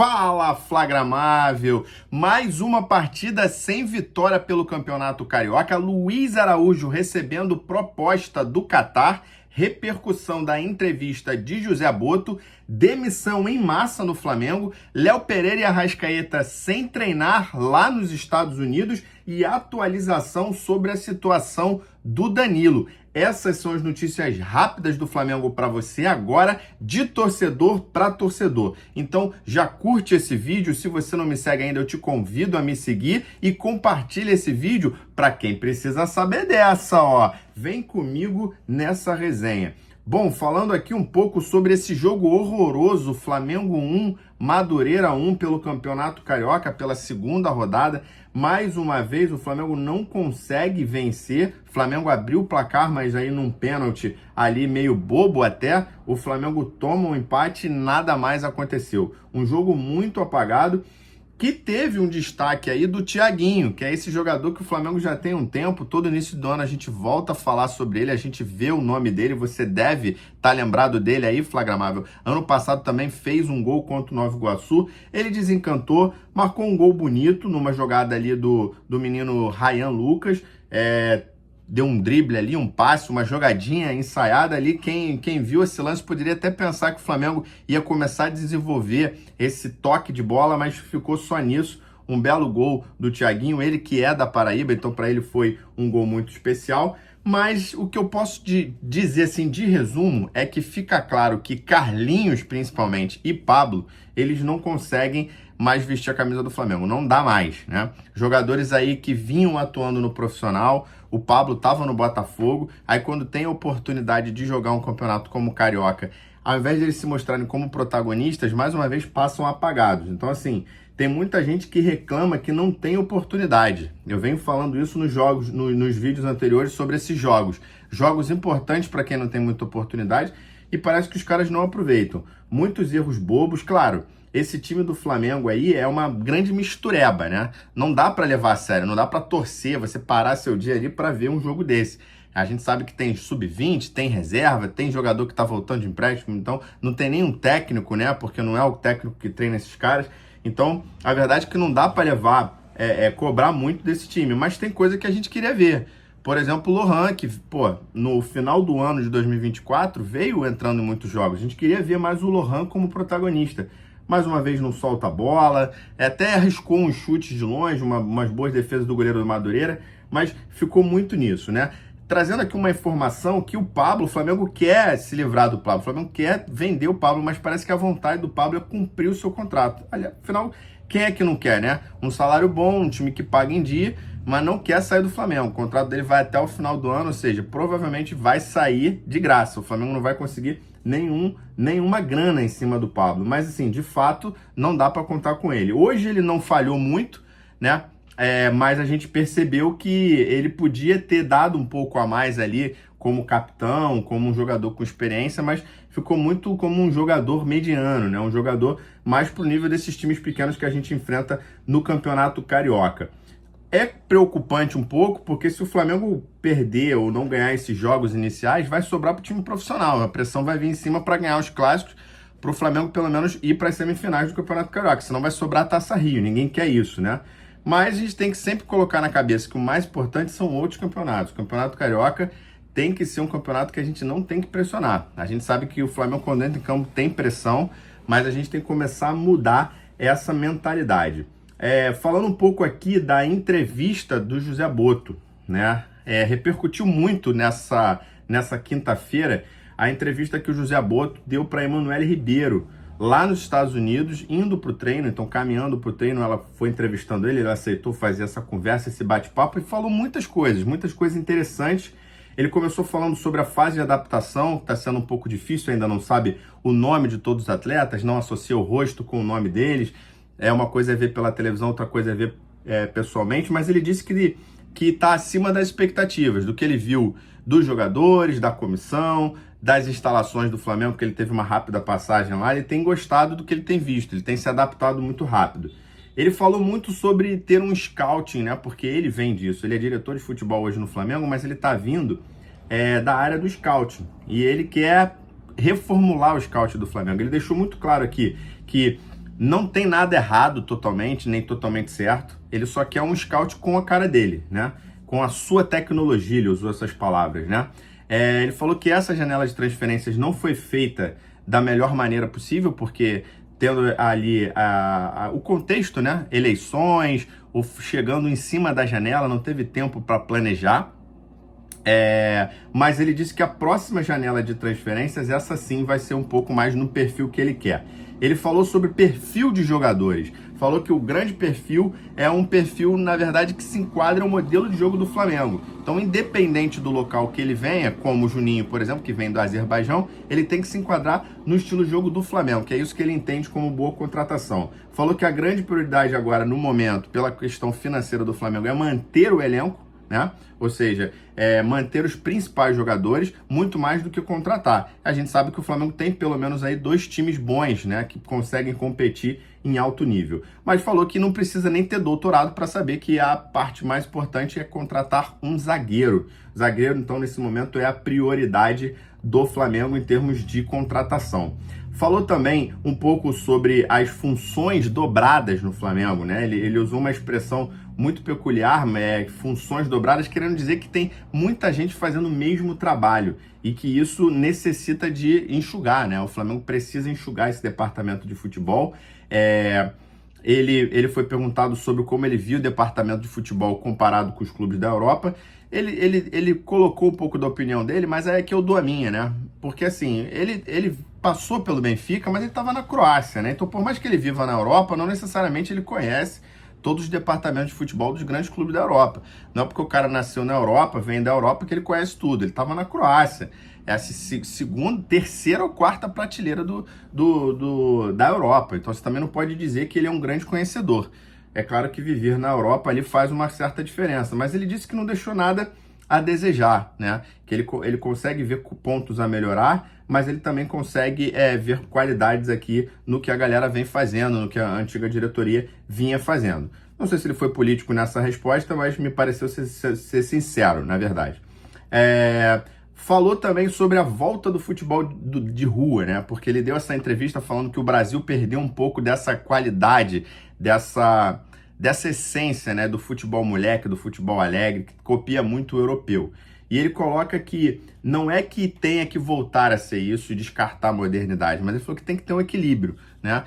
Fala, Flagramável! Mais uma partida sem vitória pelo Campeonato Carioca. Luiz Araújo recebendo proposta do Catar, repercussão da entrevista de José Boto, demissão em massa no Flamengo, Léo Pereira e Arrascaeta sem treinar lá nos Estados Unidos e atualização sobre a situação do Danilo. Essas são as notícias rápidas do Flamengo para você agora, de torcedor para torcedor. Então já curte esse vídeo, se você não me segue ainda eu te convido a me seguir e compartilha esse vídeo para quem precisa saber dessa, ó. Vem comigo nessa resenha. Bom, falando aqui um pouco sobre esse jogo horroroso, Flamengo 1, Madureira 1 pelo Campeonato Carioca, pela segunda rodada. Mais uma vez o Flamengo não consegue vencer, o Flamengo abriu o placar, mas aí num pênalti ali meio bobo até, o Flamengo toma um empate e nada mais aconteceu. Um jogo muito apagado, que teve um destaque aí do Thiaguinho, que é esse jogador que o Flamengo já tem um tempo, todo início do ano a gente volta a falar sobre ele, a gente vê o nome dele, você deve estar lembrado dele aí, Flagramável. Ano passado também fez um gol contra o Nova Iguaçu, ele desencantou, marcou um gol bonito numa jogada ali do menino Ryan Lucas, deu um drible ali, um passe, uma jogadinha ensaiada ali. Quem viu esse lance poderia até pensar que o Flamengo ia começar a desenvolver esse toque de bola, mas ficou só nisso. Um belo gol do Thiaguinho, ele que é da Paraíba, então para ele foi um gol muito especial. Mas o que eu posso dizer assim de resumo é que fica claro que Carlinhos, principalmente, e Pablo, eles não conseguem mais vestir a camisa do Flamengo, não dá mais, né? Jogadores aí que vinham atuando no profissional, o Pablo estava no Botafogo, aí quando tem a oportunidade de jogar um campeonato como o Carioca, ao invés de eles se mostrarem como protagonistas, mais uma vez passam apagados. Então assim, tem muita gente que reclama que não tem oportunidade. Eu venho falando isso nos jogos, nos vídeos anteriores sobre esses jogos. Jogos importantes para quem não tem muita oportunidade e parece que os caras não aproveitam. Muitos erros bobos, claro. Esse time do Flamengo aí é uma grande mistureba, né? Não dá para levar a sério, não dá para torcer, você parar seu dia ali para ver um jogo desse. A gente sabe que tem sub-20, tem reserva, tem jogador que tá voltando de empréstimo, então não tem nenhum técnico, né? Porque não é o técnico que treina esses caras. Então, a verdade é que não dá para levar, cobrar muito desse time, mas tem coisa que a gente queria ver. Por exemplo, o Lohan, que, no final do ano de 2024, veio entrando em muitos jogos. A gente queria ver mais o Lohan como protagonista. Mais uma vez não solta a bola, até arriscou uns chutes de longe, umas boas defesas do goleiro do Madureira, mas ficou muito nisso, né? Trazendo aqui uma informação que o Flamengo quer se livrar do Pablo, o Flamengo quer vender o Pablo, mas parece que a vontade do Pablo é cumprir o seu contrato. Afinal, quem é que não quer, né? Um salário bom, um time que paga em dia, mas não quer sair do Flamengo. O contrato dele vai até o final do ano, ou seja, provavelmente vai sair de graça. O Flamengo não vai conseguir nenhuma grana em cima do Pablo. Mas, assim, de fato, não dá para contar com ele. Hoje ele não falhou muito, né? Mas a gente percebeu que ele podia ter dado um pouco a mais ali como capitão, como um jogador com experiência, mas ficou muito como um jogador mediano, né? Um jogador mais pro nível desses times pequenos que a gente enfrenta no Campeonato Carioca. É preocupante um pouco, porque se o Flamengo perder ou não ganhar esses jogos iniciais, vai sobrar para o time profissional. A pressão vai vir em cima para ganhar os clássicos, para o Flamengo pelo menos ir para as semifinais do Campeonato Carioca, senão vai sobrar a Taça Rio, ninguém quer isso, né? Mas a gente tem que sempre colocar na cabeça que o mais importante são outros campeonatos. O Campeonato Carioca tem que ser um campeonato que a gente não tem que pressionar. A gente sabe que o Flamengo, quando entra em campo, tem pressão, mas a gente tem que começar a mudar essa mentalidade. Falando um pouco aqui da entrevista do José Boto, né? Repercutiu muito nessa quinta-feira a entrevista que o José Boto deu para Emanuele Ribeiro, lá nos Estados Unidos, indo para o treino, então caminhando para o treino, ela foi entrevistando ele aceitou fazer essa conversa, esse bate-papo e falou muitas coisas interessantes. Ele começou falando sobre a fase de adaptação, que está sendo um pouco difícil, ainda não sabe o nome de todos os atletas, não associa o rosto com o nome deles. Uma coisa é ver pela televisão, outra coisa é ver pessoalmente, mas ele disse que está acima das expectativas, do que ele viu dos jogadores, da comissão, das instalações do Flamengo, que ele teve uma rápida passagem lá, ele tem gostado do que ele tem visto, ele tem se adaptado muito rápido. Ele falou muito sobre ter um scouting, né? Porque ele vem disso, ele é diretor de futebol hoje no Flamengo, mas ele está vindo da área do scouting, e ele quer reformular o scout do Flamengo. Ele deixou muito claro aqui que não tem nada errado totalmente, nem totalmente certo. Ele só quer um scout com a cara dele, né? Com a sua tecnologia, ele usou essas palavras, né? Ele falou que essa janela de transferências não foi feita da melhor maneira possível, porque tendo ali o contexto, né? Eleições, ou chegando em cima da janela, não teve tempo para planejar. Mas ele disse que a próxima janela de transferências, essa sim vai ser um pouco mais no perfil que ele quer. Ele falou sobre perfil de jogadores, falou que o grande perfil é um perfil, na verdade, que se enquadra no modelo de jogo do Flamengo. Então, independente do local que ele venha, como o Juninho, por exemplo, que vem do Azerbaijão, ele tem que se enquadrar no estilo de jogo do Flamengo, que é isso que ele entende como boa contratação. Falou que a grande prioridade agora, no momento, pela questão financeira do Flamengo, é manter o elenco, né? Ou seja, manter os principais jogadores muito mais do que contratar. A gente sabe que o Flamengo tem pelo menos aí 2 times bons, né? Que conseguem competir em alto nível. Mas falou que não precisa nem ter doutorado para saber que a parte mais importante é contratar um zagueiro. Zagueiro, então, nesse momento é a prioridade do Flamengo em termos de contratação. Falou também um pouco sobre as funções dobradas no Flamengo, né? Ele usou uma expressão muito peculiar, funções dobradas, querendo dizer que tem muita gente fazendo o mesmo trabalho e que isso necessita de enxugar, né? O Flamengo precisa enxugar esse departamento de futebol. Ele foi perguntado sobre como ele viu o departamento de futebol comparado com os clubes da Europa. Ele colocou um pouco da opinião dele, mas é que eu dou a minha, né? Porque assim, ele passou pelo Benfica, mas ele estava na Croácia, né? Então, por mais que ele viva na Europa, não necessariamente ele conhece todos os departamentos de futebol dos grandes clubes da Europa. Não é porque o cara nasceu na Europa, vem da Europa, que ele conhece tudo. Ele estava na Croácia. É a segunda, terceira ou quarta prateleira da Europa. Então, você também não pode dizer que ele é um grande conhecedor. É claro que viver na Europa ali faz uma certa diferença, mas ele disse que não deixou nada a desejar, né? Que ele consegue ver pontos a melhorar, mas ele também consegue ver qualidades aqui no que a galera vem fazendo, no que a antiga diretoria vinha fazendo. Não sei se ele foi político nessa resposta, mas me pareceu ser sincero, na verdade. Falou também sobre a volta do futebol de rua, né? Porque ele deu essa entrevista falando que o Brasil perdeu um pouco dessa qualidade, dessa essência, né, do futebol moleque, do futebol alegre, que copia muito o europeu. E ele coloca que não é que tenha que voltar a ser isso e descartar a modernidade, mas ele falou que tem que ter um equilíbrio, né?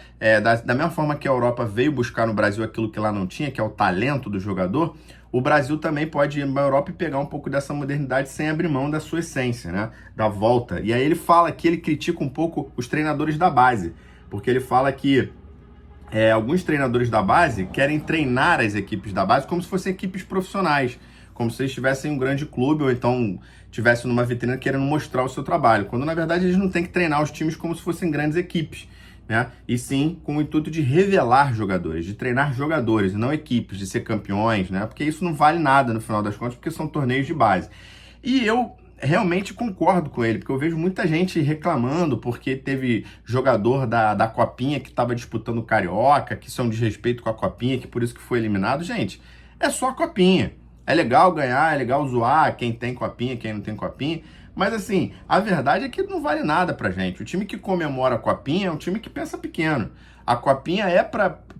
Da mesma forma que a Europa veio buscar no Brasil aquilo que lá não tinha, que é o talento do jogador, o Brasil também pode ir na Europa e pegar um pouco dessa modernidade sem abrir mão da sua essência, né? Da volta. E aí ele fala que ele critica um pouco os treinadores da base, porque ele fala que alguns treinadores da base querem treinar as equipes da base como se fossem equipes profissionais, como se eles estivessem em um grande clube ou então estivessem numa vitrine querendo mostrar o seu trabalho, quando na verdade eles não têm que treinar os times como se fossem grandes equipes, né? E sim com o intuito de revelar jogadores, de treinar jogadores e não equipes, de ser campeões, né? Porque isso não vale nada no final das contas, porque são torneios de base. E eu realmente concordo com ele, porque eu vejo muita gente reclamando porque teve jogador da Copinha que estava disputando o Carioca, que isso é um desrespeito com a Copinha, que por isso que foi eliminado. Gente, é só a Copinha. É legal ganhar, é legal zoar quem tem Copinha, quem não tem Copinha, mas assim, a verdade é que não vale nada pra gente. O time que comemora a Copinha é um time que pensa pequeno. A Copinha é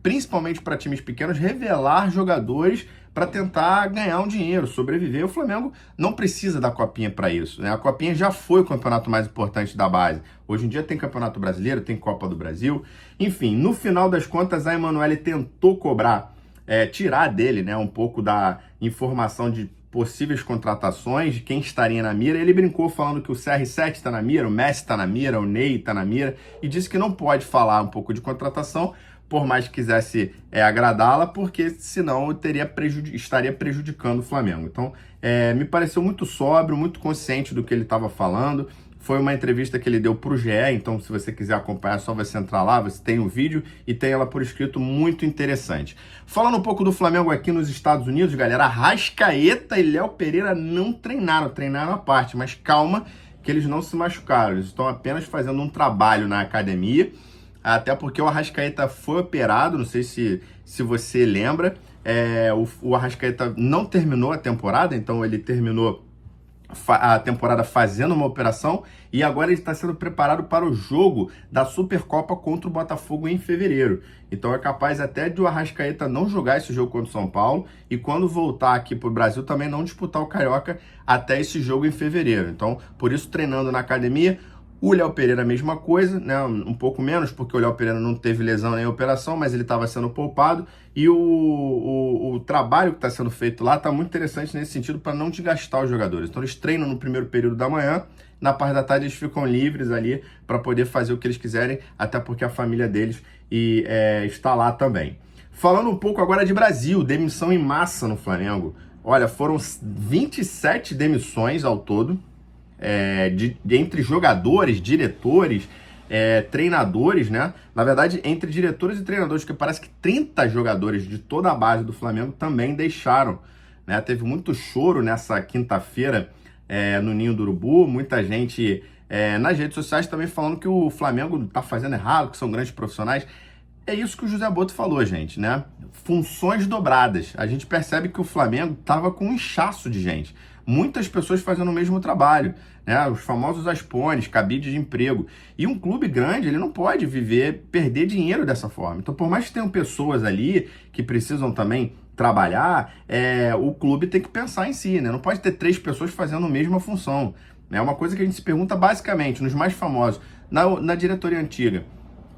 principalmente para times pequenos, revelar jogadores para tentar ganhar um dinheiro, sobreviver. O Flamengo não precisa da Copinha para isso, né? A Copinha já foi o campeonato mais importante da base. Hoje em dia tem Campeonato Brasileiro, tem Copa do Brasil. Enfim, no final das contas, a Emanuele tentou cobrar, tirar dele, né, um pouco da informação de possíveis contratações, de quem estaria na mira. Ele brincou falando que o CR7 está na mira, o Messi está na mira, o Ney está na mira, e disse que não pode falar um pouco de contratação, por mais que quisesse agradá-la, porque senão estaria prejudicando o Flamengo. Então, me pareceu muito sóbrio, muito consciente do que ele estava falando. Foi uma entrevista que ele deu para o GE, então se você quiser acompanhar, é só você entrar lá, você tem o vídeo e tem ela por escrito, muito interessante. Falando um pouco do Flamengo aqui nos Estados Unidos, galera, Arrascaeta e Léo Pereira não treinaram à parte, mas calma que eles não se machucaram, eles estão apenas fazendo um trabalho na academia, até porque o Arrascaeta foi operado, não sei se você lembra, o Arrascaeta não terminou a temporada, então ele terminou a temporada fazendo uma operação e agora ele está sendo preparado para o jogo da Supercopa contra o Botafogo em fevereiro. Então é capaz até de o Arrascaeta não jogar esse jogo contra o São Paulo e quando voltar aqui para o Brasil também não disputar o Carioca até esse jogo em fevereiro. Então, por isso, treinando na academia. O Léo Pereira, a mesma coisa, né? Um pouco menos, porque o Léo Pereira não teve lesão nem operação, mas ele estava sendo poupado. E o trabalho que está sendo feito lá está muito interessante nesse sentido para não desgastar os jogadores. Então eles treinam no primeiro período da manhã, na parte da tarde eles ficam livres ali para poder fazer o que eles quiserem, até porque a família deles está lá também. Falando um pouco agora de Brasil, demissão em massa no Flamengo. Olha, foram 27 demissões ao todo. Entre jogadores, diretores, treinadores, né? Na verdade, entre diretores e treinadores, porque parece que 30 jogadores de toda a base do Flamengo também deixaram, né? Teve muito choro nessa quinta-feira no Ninho do Urubu, muita gente nas redes sociais também falando que o Flamengo tá fazendo errado, que são grandes profissionais. É isso que o José Boto falou, gente, né? Funções dobradas. A gente percebe que o Flamengo tava com um inchaço de gente. Muitas pessoas fazendo o mesmo trabalho, né? Os famosos aspones, cabide de emprego. E um clube grande, ele não pode perder dinheiro dessa forma. Então, por mais que tenham pessoas ali que precisam também trabalhar, o clube tem que pensar em si, né? Não pode ter 3 pessoas fazendo a mesma função. É uma coisa que a gente se pergunta basicamente, nos mais famosos, na diretoria antiga.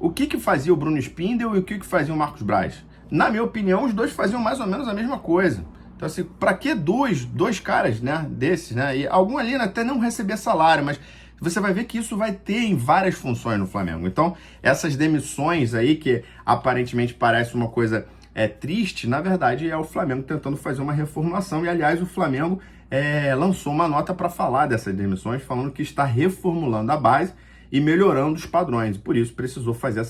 O que fazia o Bruno Spindel e o que fazia o Marcos Braz? Na minha opinião, os dois faziam mais ou menos a mesma coisa. Então, assim, para que dois caras, né, desses, né? E algum ali até não receber salário, mas você vai ver que isso vai ter em várias funções no Flamengo. Então, essas demissões aí, que aparentemente parece uma coisa triste, na verdade é o Flamengo tentando fazer uma reformulação. E, aliás, o Flamengo lançou uma nota para falar dessas demissões, falando que está reformulando a base e melhorando os padrões. Por isso, precisou fazer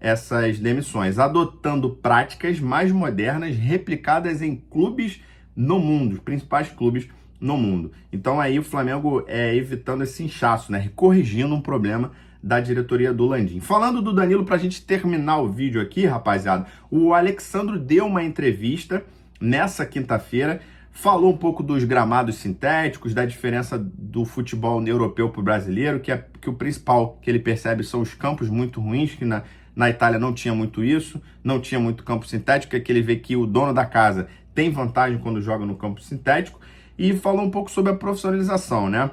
essas demissões, adotando práticas mais modernas, replicadas em clubes no mundo, os principais clubes no mundo. Então aí o Flamengo evitando esse inchaço, né? Corrigindo um problema da diretoria do Landim. Falando do Danilo, para a gente terminar o vídeo aqui, rapaziada, o Alexandro deu uma entrevista nessa quinta-feira, falou um pouco dos gramados sintéticos, da diferença do futebol europeu para o brasileiro, que o principal que ele percebe são os campos muito ruins, que na Itália não tinha muito isso, não tinha muito campo sintético, é que ele vê que o dono da casa tem vantagem quando joga no campo sintético, e falou um pouco sobre a profissionalização, né?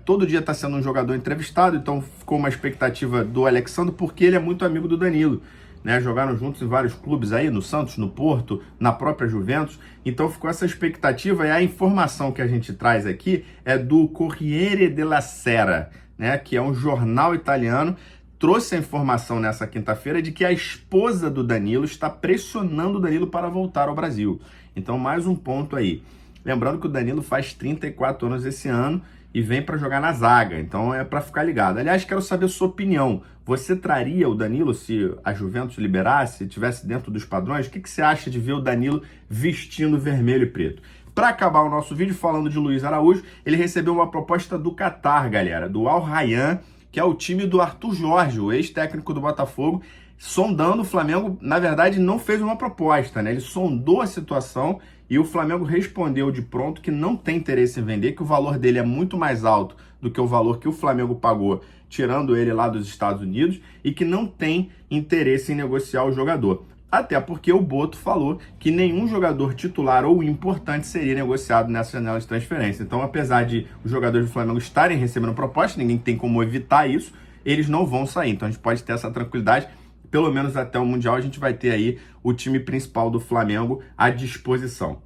Todo dia está sendo um jogador entrevistado, então ficou uma expectativa do Alexandre, porque ele é muito amigo do Danilo, né? Jogaram juntos em vários clubes aí, no Santos, no Porto, na própria Juventus, então ficou essa expectativa, e a informação que a gente traz aqui é do Corriere della Sera, né? Que é um jornal italiano, trouxe a informação nessa quinta-feira de que a esposa do Danilo está pressionando o Danilo para voltar ao Brasil. Então, mais um ponto aí. Lembrando que o Danilo faz 34 anos esse ano e vem para jogar na zaga. Então, é para ficar ligado. Aliás, quero saber a sua opinião. Você traria o Danilo se a Juventus liberasse, estivesse dentro dos padrões? O que você acha de ver o Danilo vestindo vermelho e preto? Para acabar o nosso vídeo, falando de Luiz Araújo, ele recebeu uma proposta do Catar, galera, do Al Rayyan, que é o time do Arthur Jorge, o ex-técnico do Botafogo, sondando. O Flamengo, na verdade, não fez uma proposta, né? Ele sondou a situação e o Flamengo respondeu de pronto que não tem interesse em vender, que o valor dele é muito mais alto do que o valor que o Flamengo pagou, tirando ele lá dos Estados Unidos, e que não tem interesse em negociar o jogador. Até porque o Boto falou que nenhum jogador titular ou importante seria negociado nessa janela de transferência. Então, apesar de os jogadores do Flamengo estarem recebendo proposta, ninguém tem como evitar isso, eles não vão sair. Então, a gente pode ter essa tranquilidade. Pelo menos até o Mundial, a gente vai ter aí o time principal do Flamengo à disposição.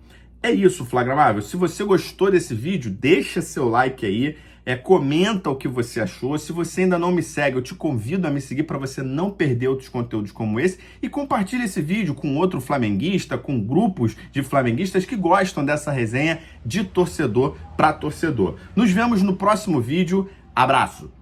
É isso, Flagramável. Se você gostou desse vídeo, deixa seu like aí. Comenta o que você achou. Se você ainda não me segue, eu te convido a me seguir para você não perder outros conteúdos como esse. E compartilhe esse vídeo com outro flamenguista, com grupos de flamenguistas que gostam dessa resenha de torcedor para torcedor. Nos vemos no próximo vídeo. Abraço!